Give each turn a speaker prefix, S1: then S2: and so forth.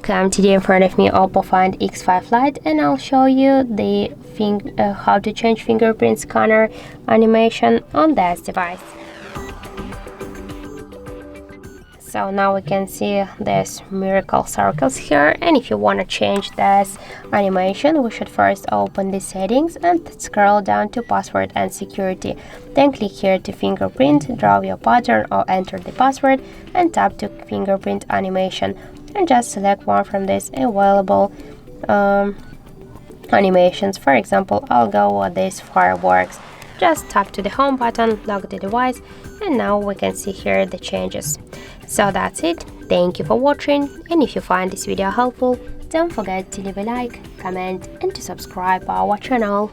S1: Welcome. Today in front of me OPPO Find X5 Lite, and I'll show you the how to change fingerprint scanner animation on this device. So now we can see this miracle circles here, and if you want to change this animation, we should first open the settings and scroll down to password and security. Then click here to fingerprint, draw your pattern or enter the password, and tap to fingerprint animation, and just select one from these available animations. For example, I'll go with this fireworks. Just tap to the home button, lock the device, and now we can see here the changes. So that's it. Thank you for watching, and if you find this video helpful, don't forget to leave a like, comment, and to subscribe our channel.